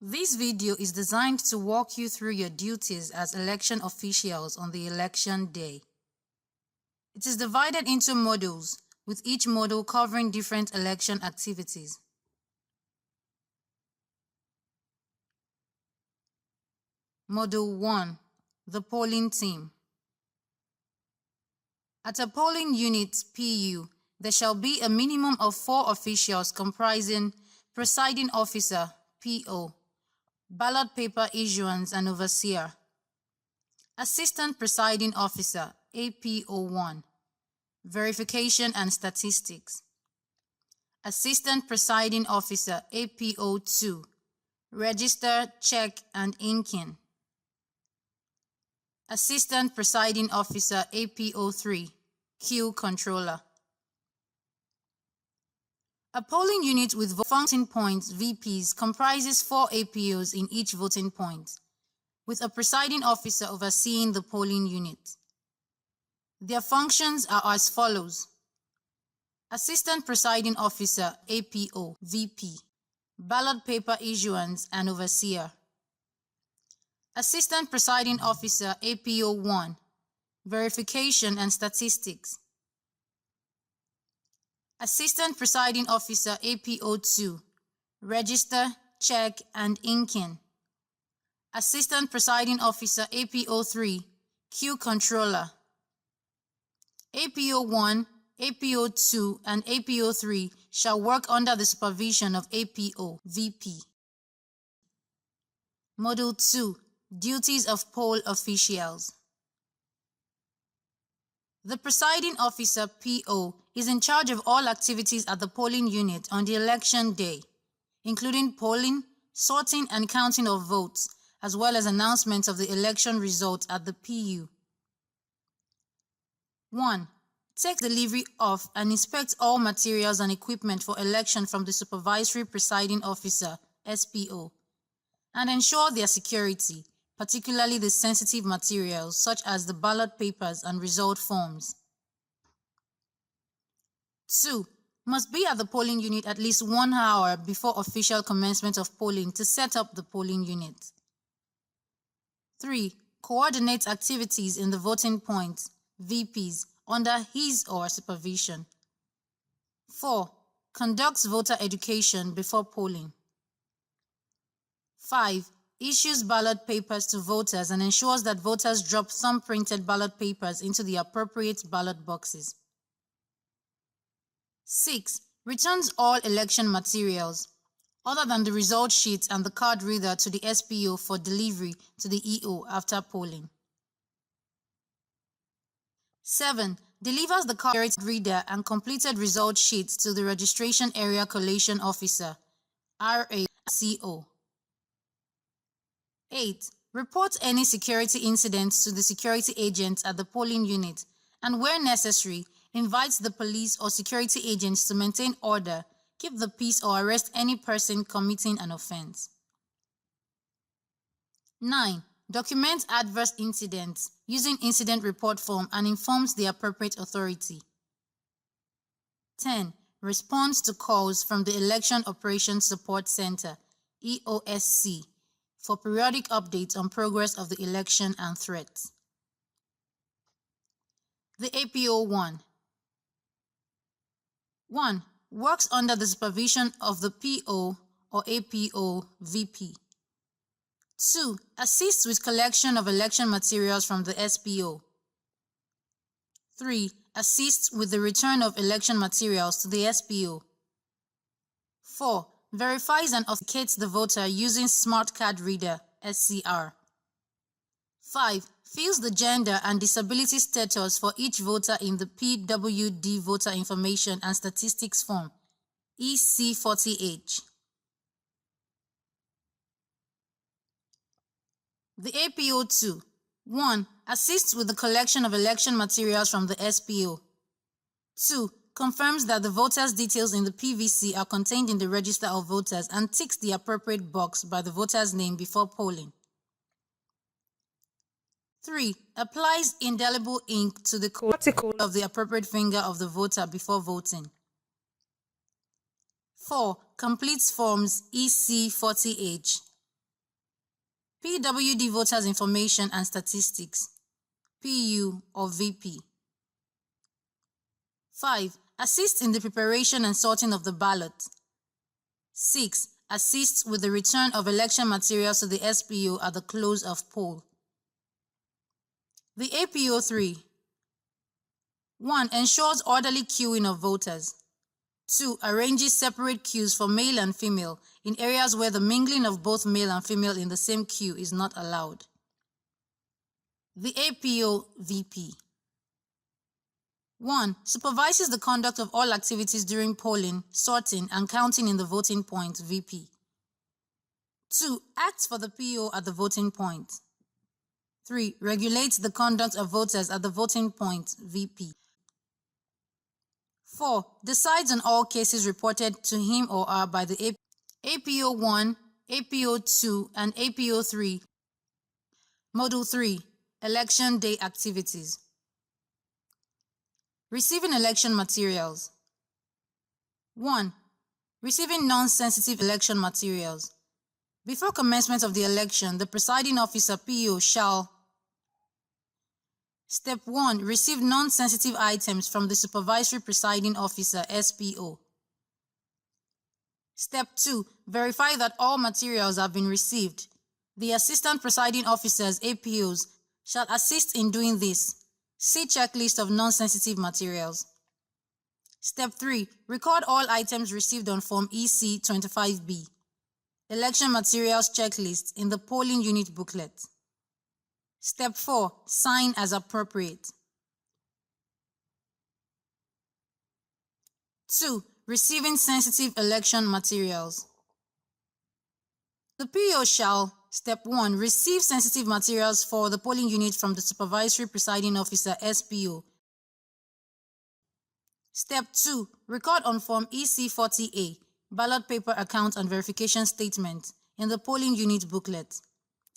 This video is designed to walk you through your duties as election officials on the election day. It is divided into modules, with each module covering different election activities. Module 1. The Polling Team. At a polling unit PU, there shall be a minimum of 4 officials comprising Presiding Officer PO, Ballot Paper Issuance and Overseer, Assistant Presiding Officer APO1, Verification and Statistics, Assistant Presiding Officer APO2, Register, Check and Inking, Assistant Presiding Officer APO3, Queue Controller. A polling unit with voting points VPs comprises 4 APOs in each voting point, with a presiding officer overseeing the polling unit. Their functions are as follows: Assistant Presiding Officer APO VP, Ballot Paper Issuance and Overseer, Assistant Presiding Officer APO1, Verification and Statistics, Assistant Presiding Officer APO2, Register, Check and Inking, Assistant Presiding Officer APO3, Queue Controller. APO1, APO2 and APO3 shall work under the supervision of APO VP. Module 2. Duties of poll officials. The presiding officer PO is in charge of all activities at the polling unit on the election day, including polling, sorting and counting of votes, as well as announcement of the election results at the PU. 1. Take delivery of and inspect all materials and equipment for election from the Supervisory Presiding Officer SPO, and ensure their security, particularly the sensitive materials such as the ballot papers and result forms. 2. Must be at the polling unit at least 1 hour before official commencement of polling to set up the polling unit. 3. Coordinate activities in the voting points, VPs, under his or her supervision. 4. Conducts voter education before polling. 5. Issues ballot papers to voters and ensures that voters drop thumb-printed ballot papers into the appropriate ballot boxes. 6. Returns all election materials, other than the result sheets and the card reader, to the SPO for delivery to the EO after polling. 7. Delivers the card reader and completed result sheets to the Registration Area Collation Officer, RACO. 8. Report any security incidents to the security agents at the polling unit and, where necessary, invites the police or security agents to maintain order, keep the peace or arrest any person committing an offense. 9. Documents adverse incidents using incident report form and informs the appropriate authority. 10. Responds to calls from the Election Operations Support Center, EOSC, for periodic updates on progress of the election and threats. The APO1. 1. Works under the supervision of the PO or APO VP. 2. Assists with collection of election materials from the SPO. 3. Assists with the return of election materials to the SPO. 4. Verifies and authenticates the voter using Smar Card Reader, SCR. 5. Fills the gender and disability status for each voter in the PWD Voter Information and Statistics Form, EC.40H. The APO2. 1. Assists with the collection of election materials from the SPO. 2. Confirms that the voters' details in the PVC are contained in the register of voters and ticks the appropriate box by the voter's name before polling. 3. Applies indelible ink to the cuticle of the appropriate finger of the voter before voting. 4. Completes forms EC.40H. PWD Voters Information and Statistics, PU or VP. 5. Assists in the preparation and sorting of the ballot. 6. Assists with the return of election materials to the SPO at the close of poll. The APO 3. 1. Ensures orderly queuing of voters. 2. Arranges separate queues for male and female in areas where the mingling of both male and female in the same queue is not allowed. The APO VP. 1. Supervises the conduct of all activities during polling, sorting, and counting in the voting point VP. 2. Acts for the PO at the voting point. 3. Regulates the conduct of voters at the voting point VP. 4. Decides on all cases reported to him or her by the APO 1, APO 2, and APO 3. Module 3. Election Day Activities. Receiving election materials. 1. Receiving non-sensitive election materials. Before commencement of the election, the presiding officer PO shall: Step 1. Receive non-sensitive items from the Supervisory Presiding Officer SPO. Step 2. Verify that all materials have been received. The Assistant Presiding Officers APOs shall assist in doing this. See checklist of non-sensitive materials. Step 3. Record all items received on Form EC.40A. Election materials checklist in the polling unit booklet. Step 4. Sign as appropriate. 2. Receiving sensitive election materials. The PO shall: Step 1. Receive sensitive materials for the polling unit from the Supervisory Presiding Officer SPO. Step 2. Record on Form EC.40A, Ballot Paper Account and Verification Statement in the polling unit booklet,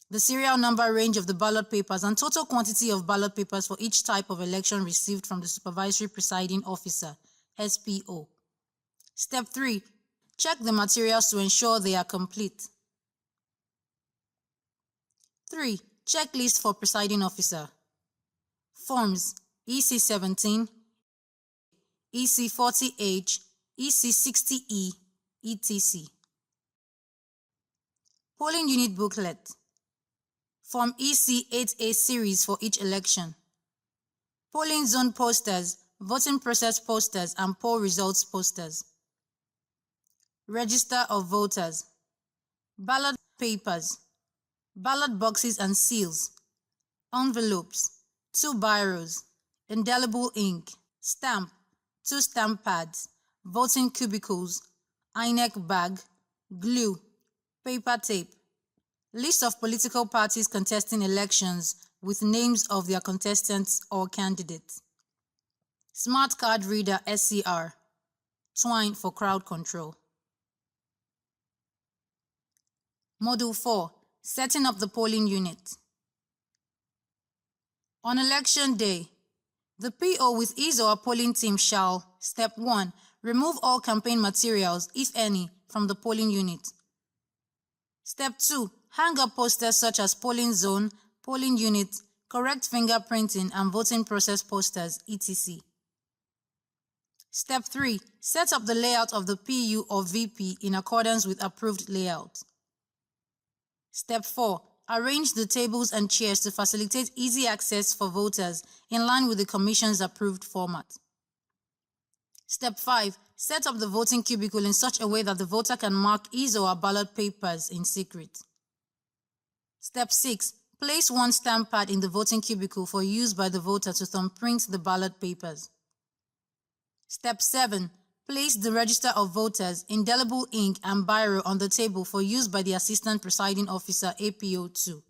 the serial number range of the ballot papers and total quantity of ballot papers for each type of election received from the Supervisory Presiding Officer SPO. Step 3. Check the materials to ensure they are complete. 3. Checklist for Presiding Officer. Forms EC.17, EC.40H, EC.60E, etc. Polling Unit Booklet. Form EC.8A series for each election. Polling zone posters, voting process posters, and poll results posters. Register of voters. Ballot papers. Ballot boxes and seals. Envelopes. 2 biros. Indelible ink. Stamp. 2 stamp pads. Voting cubicles. INEC bag. Glue. Paper tape. List of political parties contesting elections with names of their contestants or candidates. Smar Card Reader SCR. Twine for crowd control. Module 4. Setting up the polling unit. On election day, the PO with his or her polling team shall: Step 1. Remove all campaign materials, if any, from the polling unit. Step 2. Hang up posters such as polling zone, polling unit, correct fingerprinting, and voting process posters, etc. Step 3. Set up the layout of the PU or VP in accordance with approved layout. Step 4. Arrange the tables and chairs to facilitate easy access for voters in line with the Commission's approved format. Step 5. Set up the voting cubicle in such a way that the voter can mark his or her ballot papers in secret. Step 6. Place 1 stamp pad in the voting cubicle for use by the voter to thumbprint the ballot papers. Step 7. Place the register of voters, indelible ink, and biro on the table for use by the Assistant Presiding Officer APO 2.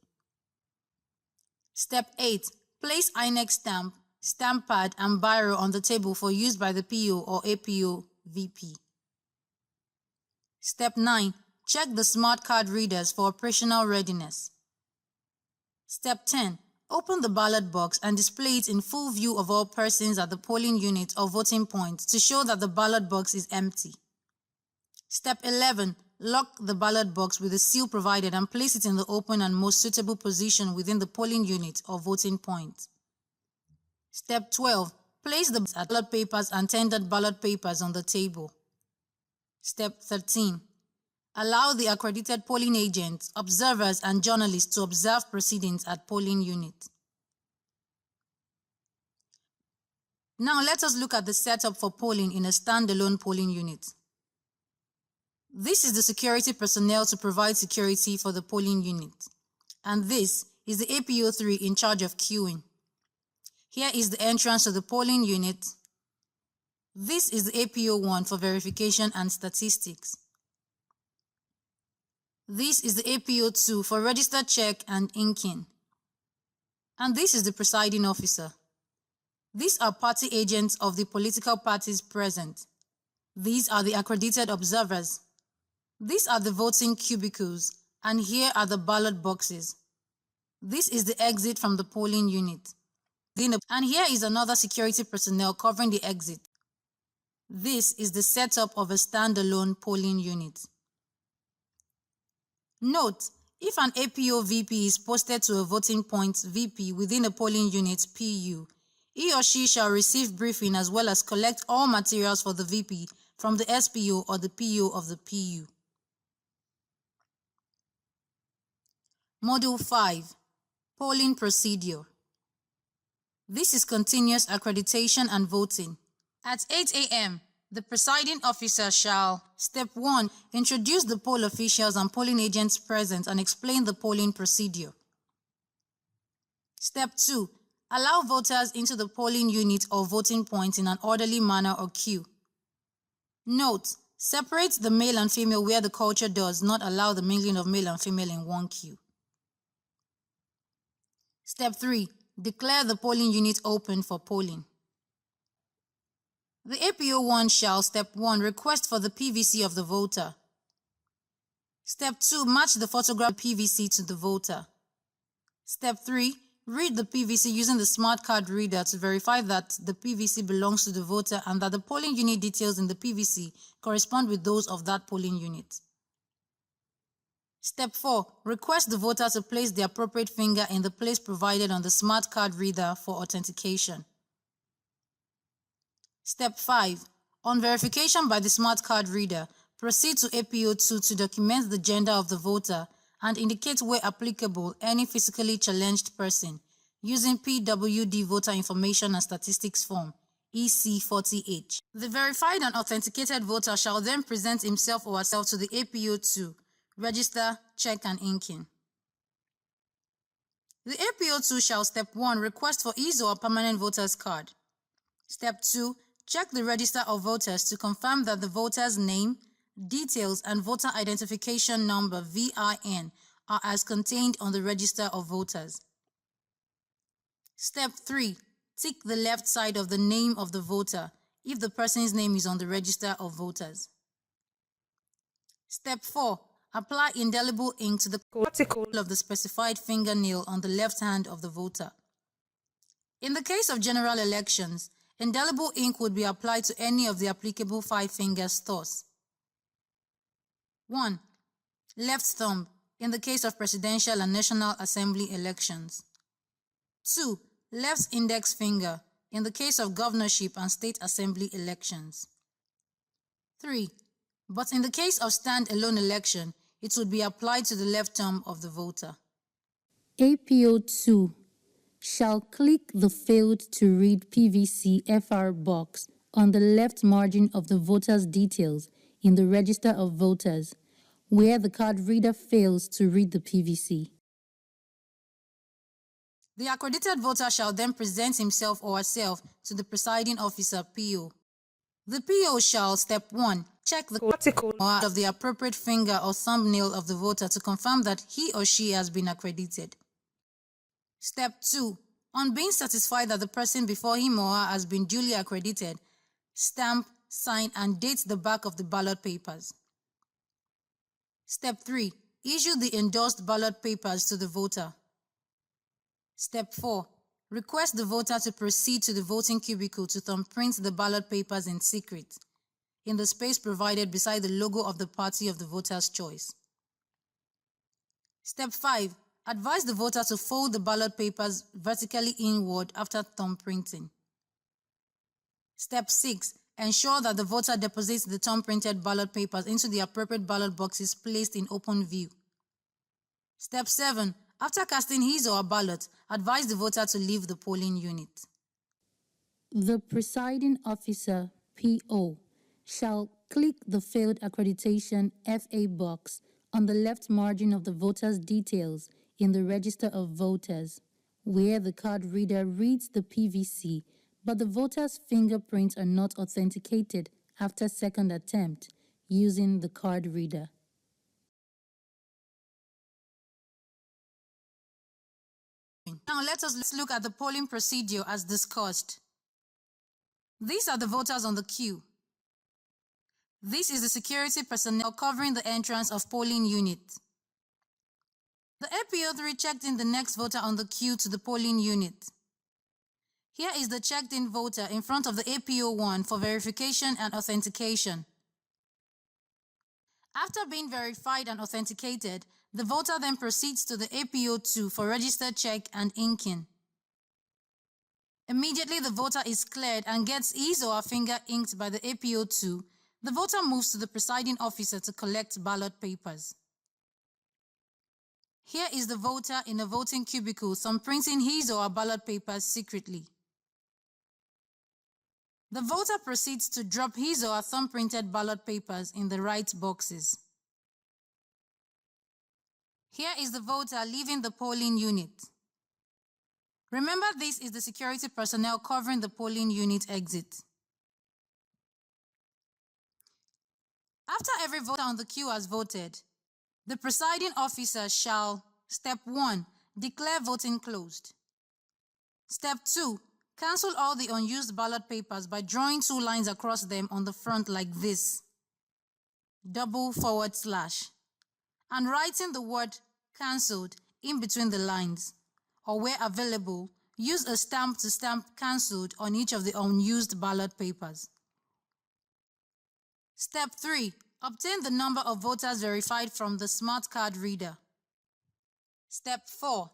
Step 8. Place INEC stamp, stamp pad, and biro on the table for use by the PO or APO VP. Step 9. Check the Smar Card Readers for operational readiness. Step 10. Open the ballot box and display it in full view of all persons at the polling unit or voting point to show that the ballot box is empty. Step 11. lock the ballot box with the seal provided and place it in the open and most suitable position within the polling unit or voting point. Step 12. Place the ballot papers and tendered ballot papers on the table. Step 13. Allow the accredited polling agents, observers, and journalists to observe proceedings at polling unit. Now let us look at the setup for polling in a standalone polling unit. This is the security personnel to provide security for the polling unit. And this is the APO3 in charge of queuing. Here is the entrance to the polling unit. This is the APO1 for verification and statistics. This is the APO2 for register check and inking. And this is the presiding officer. These are party agents of the political parties present. These are the accredited observers. These are the voting cubicles, and here are the ballot boxes. This is the exit from the polling unit. And here is another security personnel covering the exit. This is the setup of a standalone polling unit. Note, if an APO VP is posted to a voting point VP within a polling unit PU, he or she shall receive briefing as well as collect all materials for the VP from the SPO or the PO of the PU. Module 5. Polling Procedure. This is continuous accreditation and voting. At 8 a.m., the presiding officer shall, Step 1, introduce the poll officials and polling agents present and explain the polling procedure. Step 2, allow voters into the polling unit or voting point in an orderly manner or queue. Note, separate the male and female where the culture does not allow the mingling of male and female in one queue. Step 3, declare the polling unit open for polling. The APO1 shall, Step 1, request for the PVC of the voter. Step 2, match the photograph PVC to the voter. Step 3, read the PVC using the Smar Card Reader to verify that the PVC belongs to the voter and that the polling unit details in the PVC correspond with those of that polling unit. Step 4, request the voter to place the appropriate finger in the place provided on the Smar Card Reader for authentication. Step 5, on verification by the Smar Card Reader, proceed to APO2 to document the gender of the voter and indicate where applicable any physically challenged person using PWD Voter Information and Statistics Form EC.40A. The verified and authenticated voter shall then present himself or herself to the APO2, register, check, and inking. The APO2 shall, Step 1, request for his or her permanent voter's card. Step 2, check the register of voters to confirm that the voter's name, details, and voter identification number VIN are as contained on the register of voters. Step 3, tick the left side of the name of the voter if the person's name is on the register of voters. Step 4, apply indelible ink to the cuticle of the specified fingernail on the left hand of the voter. In the case of general elections, indelible ink would be applied to any of the applicable 5 fingers thus. 1. Left thumb, in the case of presidential and National Assembly elections. 2. Left index finger, in the case of governorship and state assembly elections. 3. But in the case of stand-alone election, it would be applied to the left thumb of the voter. APO2 shall click the failed to read PVC FR box on the left margin of the voter's details in the register of voters, where the card reader fails to read the PVC. The accredited voter shall then present himself or herself to the presiding officer PO. The PO shall, Step 1, check the cuticle of the appropriate finger or thumbnail of the voter to confirm that he or she has been accredited. Step 2, on being satisfied that the person before him or her has been duly accredited, stamp, sign, and date the back of the ballot papers. Step 3, issue the endorsed ballot papers to the voter. Step 4, request the voter to proceed to the voting cubicle to thumbprint the ballot papers in secret. in the space provided beside the logo of the party of the voter's choice. Step 5. Advise the voter to fold the ballot papers vertically inward after thumb printing. Step 6. Ensure that the voter deposits the thumb-printed ballot papers into the appropriate ballot boxes placed in open view. Step 7. After casting his or her ballot, advise the voter to leave the polling unit. The presiding officer, PO, shall click the Failed Accreditation FA box on the left margin of the voter's details in the Register of Voters, where the card reader reads the PVC, but the voter's fingerprints are not authenticated after second attempt using the card reader. Now let's look at the polling procedure as discussed. These are the voters on the queue. This is the security personnel covering the entrance of polling unit. The APO3 checked in the next voter on the queue to the polling unit. Here is the checked-in voter in front of the APO1 for verification and authentication. After being verified and authenticated, the voter then proceeds to the APO2 for register check and inking. Immediately the voter is cleared and gets his or her finger inked by the APO2, the voter moves to the presiding officer to collect ballot papers. Here is the voter in a voting cubicle thumbprinting his or her ballot papers secretly. The voter proceeds to drop his or her thumbprinted ballot papers in the right boxes. Here is the voter leaving the polling unit. Remember, this is the security personnel covering the polling unit exit. After every voter on the queue has voted, the presiding officer shall, Step 1, declare voting closed. Step 2, cancel all the unused ballot papers by drawing 2 lines across them on the front like this, // and writing the word cancelled in between the lines, or where available, use a stamp to stamp cancelled on each of the unused ballot papers. Step 3. Obtain the number of voters verified from the Smar Card Reader. Step 4.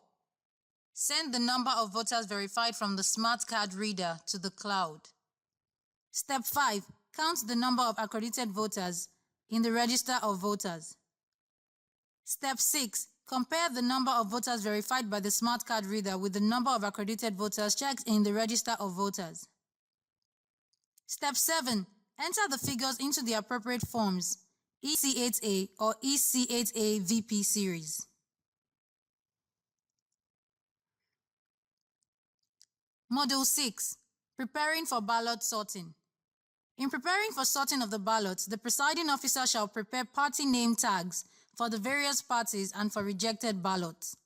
Send the number of voters verified from the Smar Card Reader to the cloud. Step 5. Count the number of accredited voters in the Register of Voters. Step 6. Compare the number of voters verified by the Smar Card Reader with the number of accredited voters checked in the Register of Voters. Step 7. Enter the figures into the appropriate forms, EC.40A or EC.40A VP series. Module 6. Preparing for ballot sorting. In preparing for sorting of the ballots, the presiding officer shall prepare party name tags for the various parties and for rejected ballots.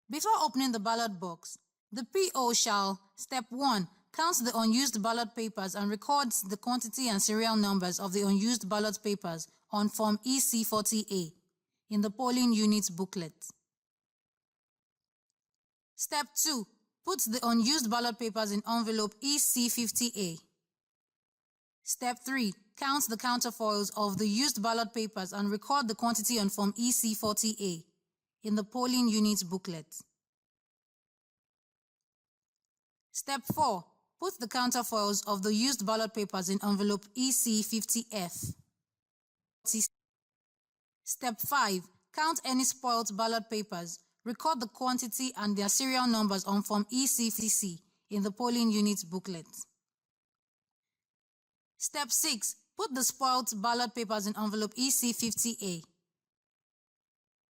Before opening the ballot box, the PO shall, Step 1, count the unused ballot papers and records the quantity and serial numbers of the unused ballot papers on Form EC.40A in the polling unit's booklet. Step 2, put the unused ballot papers in envelope EC.40A. Step 3, count the counterfoils of the used ballot papers and record the quantity on Form EC.40A in the polling unit's booklet. Step 4, put the counterfoils of the used ballot papers in envelope EC.40F. Step 5, count any spoilt ballot papers, record the quantity and their serial numbers on Form EC.40C in the polling unit's booklet. Step 6, put the spoilt ballot papers in envelope EC.40A.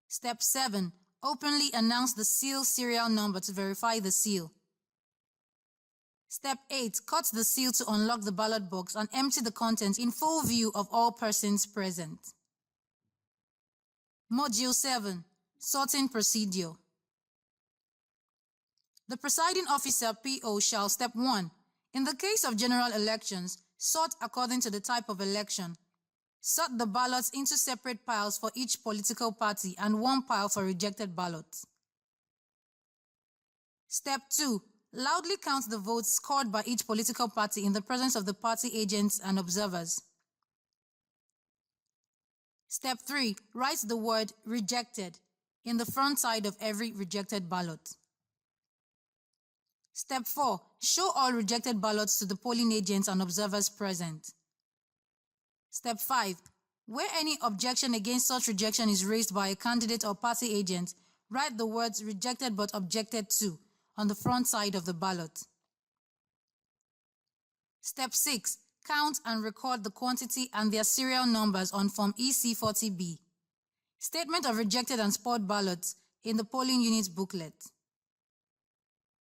Step 7, openly announce the seal serial number to verify the seal. Step 8, cut the seal to unlock the ballot box and empty the contents in full view of all persons present. Module 7, Sorting Procedure. The presiding officer PO shall, Step 1, in the case of general elections, sort according to the type of election. Sort the ballots into separate piles for each political party and 1 pile for rejected ballots. Step 2, loudly count the votes scored by each political party in the presence of the party agents and observers. Step 3. Write the word rejected in the front side of every rejected ballot. Step 4. Show all rejected ballots to the polling agents and observers present. Step 5. Where any objection against such rejection is raised by a candidate or party agent, write the words rejected but objected to on the front side of the ballot. Step 6. Count and record the quantity and their serial numbers on Form EC.40B. Statement of rejected and spoiled ballots in the polling unit booklet.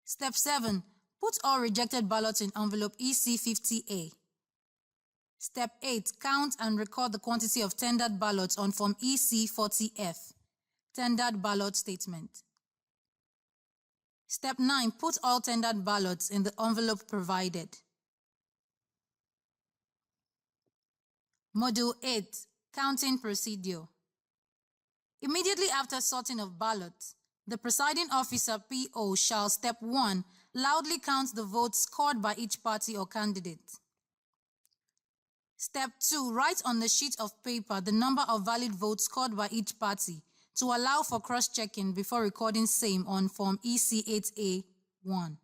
Step 7. Put all rejected ballots in envelope EC.40A. Step 8. Count and record the quantity of tendered ballots on Form EC.40F. Tendered Ballot Statement. Step 9. Put all tendered ballots in the envelope provided. Module 8. Counting Procedure. Immediately after sorting of ballots, the presiding officer PO shall, Step 1, loudly count the votes scored by each party or candidate. Step 2, write on the sheet of paper the number of valid votes scored by each party to allow for cross-checking before recording same on Form EC.40A.1.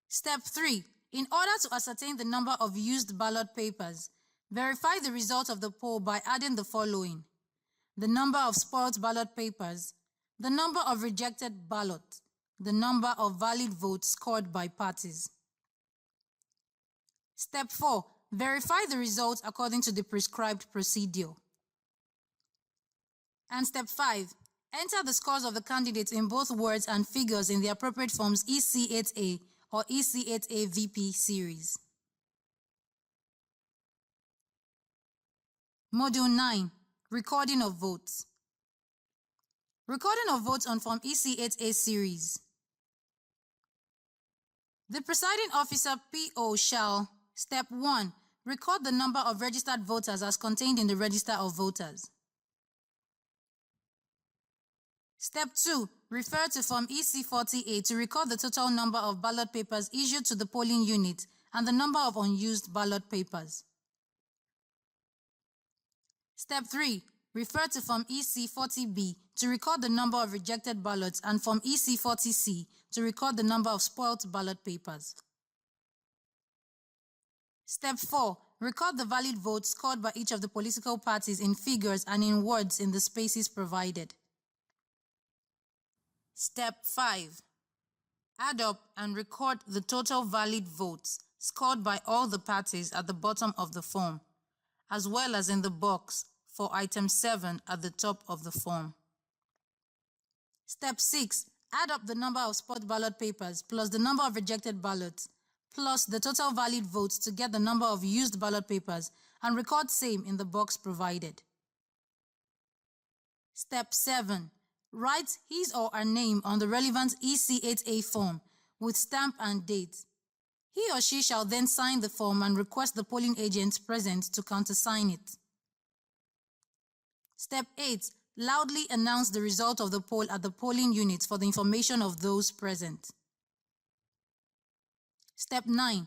Step 3, in order to ascertain the number of used ballot papers, verify the result of the poll by adding the following: the number of spoilt ballot papers, the number of rejected ballots, the number of valid votes scored by parties. Step 4. Verify the results according to the prescribed procedure. And Step 5. Enter the scores of the candidates in both words and figures in the appropriate forms EC.8A or EC.8A VP series. Module 9. Recording of votes. Recording of votes on Form EC.8A series. The presiding officer PO shall, Step 1, record the number of registered voters as contained in the Register of Voters. Step 2, refer to Form EC.40A to record the total number of ballot papers issued to the polling unit and the number of unused ballot papers. Step 3, refer to Form EC.40B to record the number of rejected ballots and Form EC.40C to record the number of spoilt ballot papers. Step 4, record the valid votes scored by each of the political parties in figures and in words in the spaces provided. Step 5, add up and record the total valid votes scored by all the parties at the bottom of the form, as well as in the box for item 7 at the top of the form. Step 6, add up the number of spoilt ballot papers plus the number of rejected ballots plus the total valid votes to get the number of used ballot papers and record same in the box provided. Step 7, write his or her name on the relevant EC.8A form with stamp and date. He or she shall then sign the form and request the polling agent present to countersign it. Step 8, loudly announce the result of the poll at the polling unit for the information of those present. Step 9,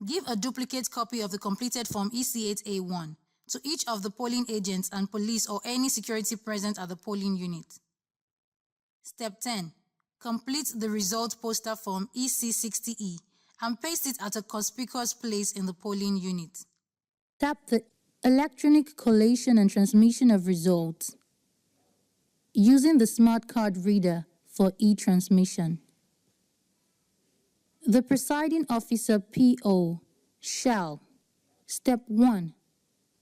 give a duplicate copy of the completed Form EC.8A.1 to each of the polling agents and police or any security present at the polling unit. Step 10, complete the result poster form EC.60E and paste it at a conspicuous place in the polling unit. Tap the electronic collation and transmission of results using the Smar Card Reader for e-transmission. The presiding officer PO shall, Step 1,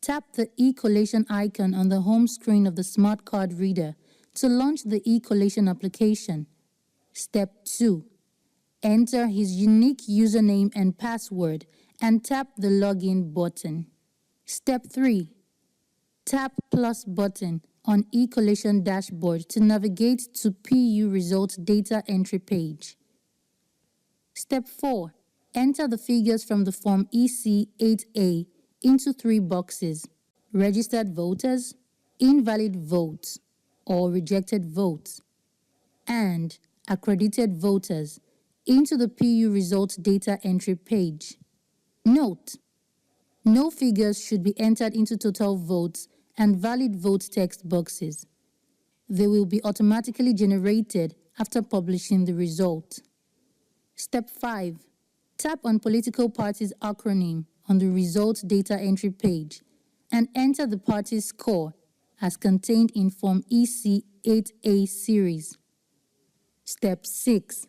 tap the e-collation icon on the home screen of the Smart Card Reader to launch the e-collation application. Step 2, enter his unique username and password and tap the login button. Step 3, tap plus button on e-collation dashboard to navigate to PU results data entry page. Step 4, enter the figures from the Form EC.8A into 3 boxes: registered voters, invalid votes or rejected votes, and accredited voters into the PU results data entry page. Note: No figures should be entered into total votes and valid vote text boxes. They will be automatically generated after publishing the result. Step 5. Tap on political party's acronym on the result data entry page and enter the party's score as contained in Form EC.40A series. Step 6.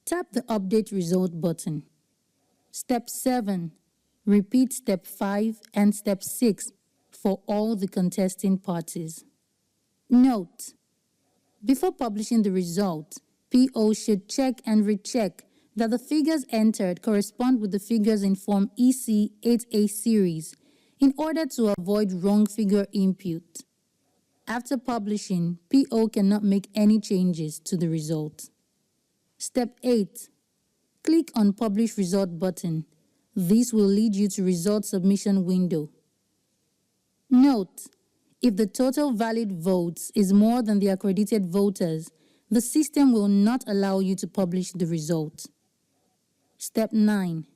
Tap the Update Result button. Step 7. Repeat Step 5 and Step 6 for all the contesting parties. Note: before publishing the result, PO should check and recheck that the figures entered correspond with the figures in Form EC.40A series in order to avoid wrong figure input. After publishing, PO cannot make any changes to the result. Step 8. Click on Publish Result button. This will lead you to Result Submission window. Note: if the total valid votes is more than the accredited voters, the system will not allow you to publish the result. Step 9.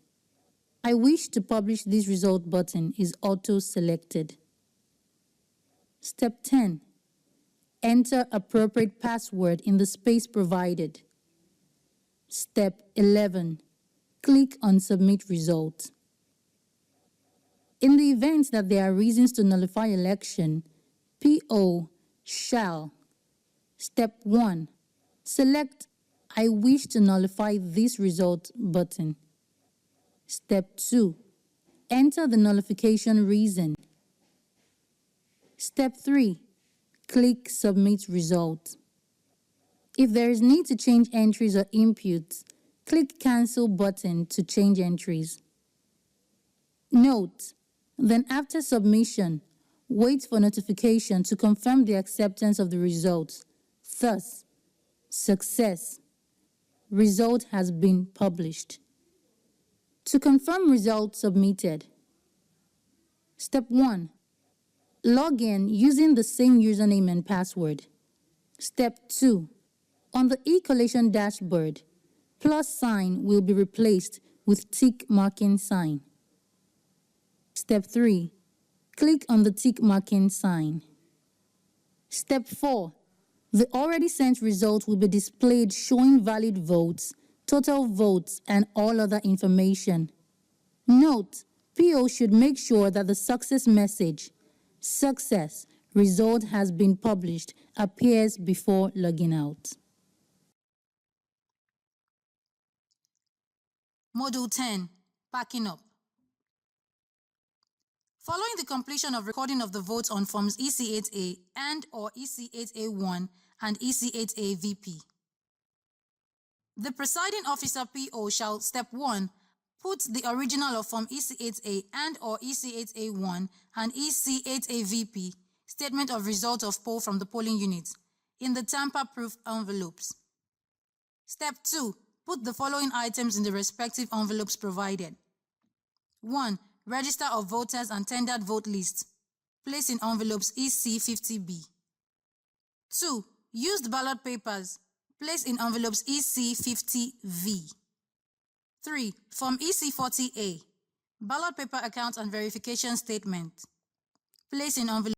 I wish to publish this result button is auto-selected. Step 10. Enter appropriate password in the space provided. Step 11. Click on Submit Result. In the event that there are reasons to nullify election, PO shall: Step 1. Select I wish to nullify this result button. Step 2. Enter the nullification reason. Step 3. Click Submit Result. If there is need to change entries or inputs, click Cancel button to change entries. Note: then after submission, wait for notification to confirm the acceptance of the results. Thus, success. Result has been published. To confirm result submitted. Step 1. Log in using the same username and password. Step 2. On the e-collation dashboard, plus sign will be replaced with tick marking sign. Step 3. Click on the tick marking sign. Step 4. The already sent result will be displayed showing valid votes, total votes, and all other information. Note: PO should make sure that the success message, "Success, result has been published," appears before logging out. Module 10. Packing up. Following the completion of recording of the votes on Forms EC.40A and/or EC.40A1 and EC.40A VP, the presiding officer PO shall, Step 1, put the original of Form EC.40A and/or EC.40A1 and EC.40A VP statement of result of poll from the polling unit in the tamper-proof envelopes. Step 2, put the following items in the respective envelopes provided. 1. Register of voters and tendered vote lists. Place in envelopes EC.50B. 2. Used ballot papers. Place in envelopes EC.50V. 3. Form EC.40A. Ballot paper account and verification statement. Place in envelopes